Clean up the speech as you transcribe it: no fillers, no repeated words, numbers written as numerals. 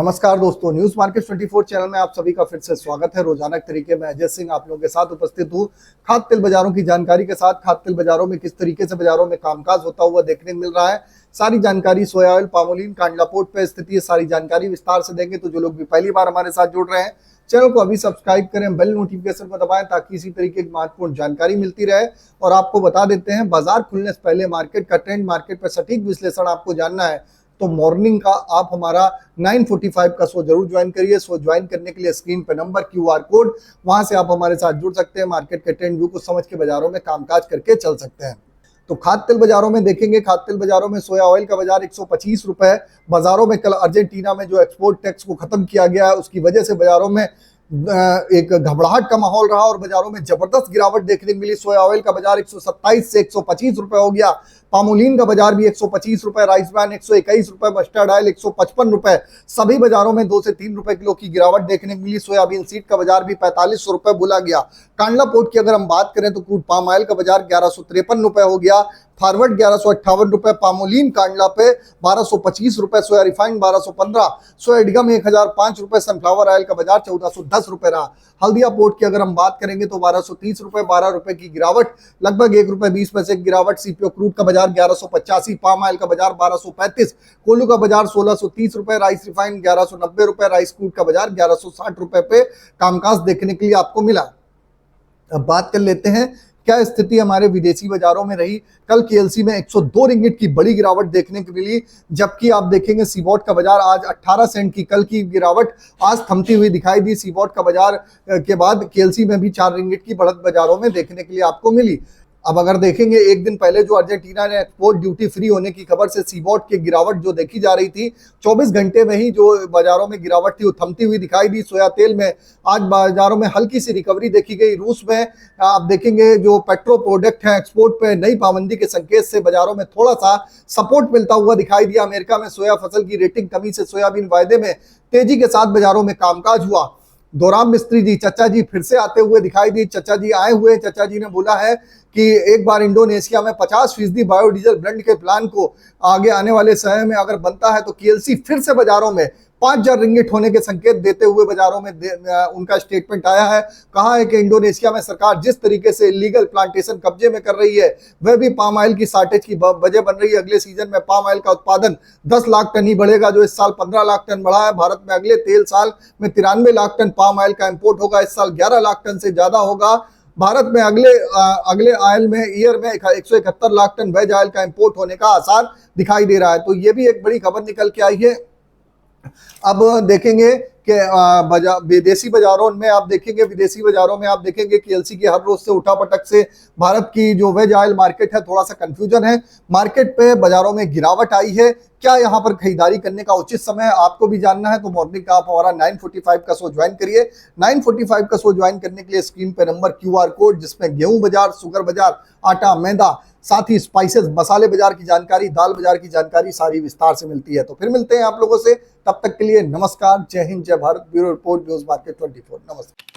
नमस्कार दोस्तों, news market 24 channel में आप सभी का फिर से स्वागत है। रोजाना के तरीके में अजय सिंह आप लोगों के साथ उपस्थित हूँ खाद्य तेल बाजारों की जानकारी के साथ। खाद्य तेल बाजारों में किस तरीके से बाजारों में कामकाज होता हुआ देखने को मिल रहा है, सारी जानकारी सोया ऑयल, पामोलिन, कांडला पोर्ट पे स्थिति है, सारी जानकारी विस्तार से देंगे। तो जो लोग भी पहली बार हमारे साथ जुड़ रहे हैं, चैनल को अभी सब्सक्राइब करें, बेल नोटिफिकेशन को दबाएं ताकि इसी तरीके की महत्वपूर्ण जानकारी मिलती रहे। और आपको बता देते हैं, बाजार खुलने से पहले मार्केट का ट्रेंड, मार्केट पर सटीक विश्लेषण आपको जानना है तो मॉर्निंग का आप हमारा 9:45 का शो जरूर ज्वाइन करिए। शो ज्वाइन करने के लिए स्क्रीन पे नंबर, QR कोड, वहां से आप हमारे साथ जुड़ सकते हैं। मार्केट के ट्रेंड व्यू को समझ के बाजारों में कामकाज करके चल सकते हैं। तो खाद्य तेल बाजारों में देखेंगे, खाद्य तेल बाजारों में सोया ऑयल का बाजार 125 रुपए। बाजारों में कल अर्जेंटीना में जो एक्सपोर्ट टैक्स को खत्म किया गया है, उसकी वजह से बाजारों में एक घबराहट का माहौल रहा और बाजारों में जबरदस्त गिरावट देखने को मिली। सोया ऑयल का बाजार 127 से 125 रुपए हो गया। पामोलिन का बाजार भी 125 रुपए, राइस ब्रांड 121 रुपए, मस्टर्ड ऑयल 155 रुपए। सभी बाजारों में 2 से 3 रुपए किलो की गिरावट देखने को मिली। सोयाबीन सीड का बाजार भी 45 रुपए बोला गया। कांडला पोर्ट की अगर हम बात करें तो क्रूड पाम ऑयल का बाजार 1153 रुपए हो गया। फॉरवर्ड 1158 रुपए, पामोलिन कांडला पे 1225 रुपए, सोया रिफाइंड 1215, सोया इडगम 1005 रुपए, सनफ्लावर ऑयल का बाजार 1410 रुपए रहा। हल्दिया पोर्ट की अगर हम बात करेंगे तो 1230 रुपए, 12 रुपए की गिरावट, लगभग 1 रुपए 20 पैसे की गिरावट। सीपीओ क्रूड का बाजार 1185, पाम ऑयल का बाजार 1235, कोल्हू का बाजार 1630 रुपए, राइस रिफाइंड 1190 रुपए, राइस क्रूड का बाजार 1160 रुपए पे कामकाज देखने के लिए आपको मिला। अब बात कर लेते हैं क्या स्थिति हमारे विदेशी बाजारों में रही। कल केएलसी में 102 रिंगिट की बड़ी गिरावट देखने को मिली, जबकि आप देखेंगे सीबॉट का बाजार आज 18 सेंट की कल की गिरावट आज थमती हुई दिखाई दी। सीबॉट का बाजार के बाद केएलसी में भी 4 रिंगिट की बढ़त बाजारों में देखने के लिए आपको मिली। अब अगर देखेंगे, एक दिन पहले जो अर्जेंटीना ने एक्सपोर्ट ड्यूटी फ्री होने की खबर से सीबॉट की गिरावट जो देखी जा रही थी, 24 घंटे में ही जो बाजारों में गिरावट थी वो थमती हुई दिखाई दी। सोया तेल में आज बाजारों में हल्की सी रिकवरी देखी गई। रूस में आप देखेंगे जो पेट्रो प्रोडक्ट है, एक्सपोर्ट पे नई पाबंदी के संकेत से बाजारों में थोड़ा सा सपोर्ट मिलता हुआ दिखाई दिया। अमेरिका में सोया फसल की रेटिंग कमी से सोयाबीन वायदे में तेजी के साथ बाजारों में कामकाज हुआ। दोराम मिस्त्री जी, चचा जी फिर से आते हुए दिखाई दी। चचा जी आए हुए, चचा जी ने बोला है कि एक बार इंडोनेशिया में 50% बायोडीजल ब्लेंड के प्लान को आगे आने वाले समय में अगर बनता है तो केएलसी फिर से बाजारों में 5000 रिंगिट होने के संकेत देते हुए बाजारों में उनका स्टेटमेंट आया है। कहा है कि इंडोनेशिया में सरकार जिस तरीके से इलीगल प्लांटेशन कब्जे में कर रही है, वह भी पाम ऑयल की शॉर्टेज की वजह बन रही है। अगले सीजन में पाम ऑयल का उत्पादन 10 लाख टन ही बढ़ेगा, जो इस साल 15 लाख टन बढ़ा है। भारत में अगले तेल साल में 93 लाख टन पाम ऑयल का इंपोर्ट होगा, इस साल 11 लाख टन से ज्यादा होगा। भारत में अगले ऑयल में ईयर में 171 लाख टन वेज ऑयल का इंपोर्ट होने का आसार दिखाई दे रहा है। तो ये भी एक बड़ी खबर निकल के आई है। अब देखेंगे कि विदेशी बाजारों में आप देखेंगे केएलसी की हर रोज से उठापटक से भारत की जो वेज ऑयल मार्केट है, थोड़ा सा कंफ्यूजन है। मार्केट पे बाजारों में गिरावट आई है, क्या यहाँ पर खरीदारी करने का उचित समय है आपको भी जानना है तो मॉर्निंग का आप हमारा 9:45 का शो ज्वाइन करिए। 9:45 का शो ज्वाइन करने के लिए स्क्रीन पे नंबर, QR कोड, जिसमें गेहूं बाजार, शुगर बाजार, आटा, मैदा, साथ ही स्पाइसेस, मसाले बाजार की जानकारी, दाल बाजार की जानकारी सारी विस्तार से मिलती है। तो फिर मिलते हैं आप लोगों से, तब तक के लिए नमस्कार, जय हिंद, जय Bharat. Bureau report, news market 24। नमस्कार।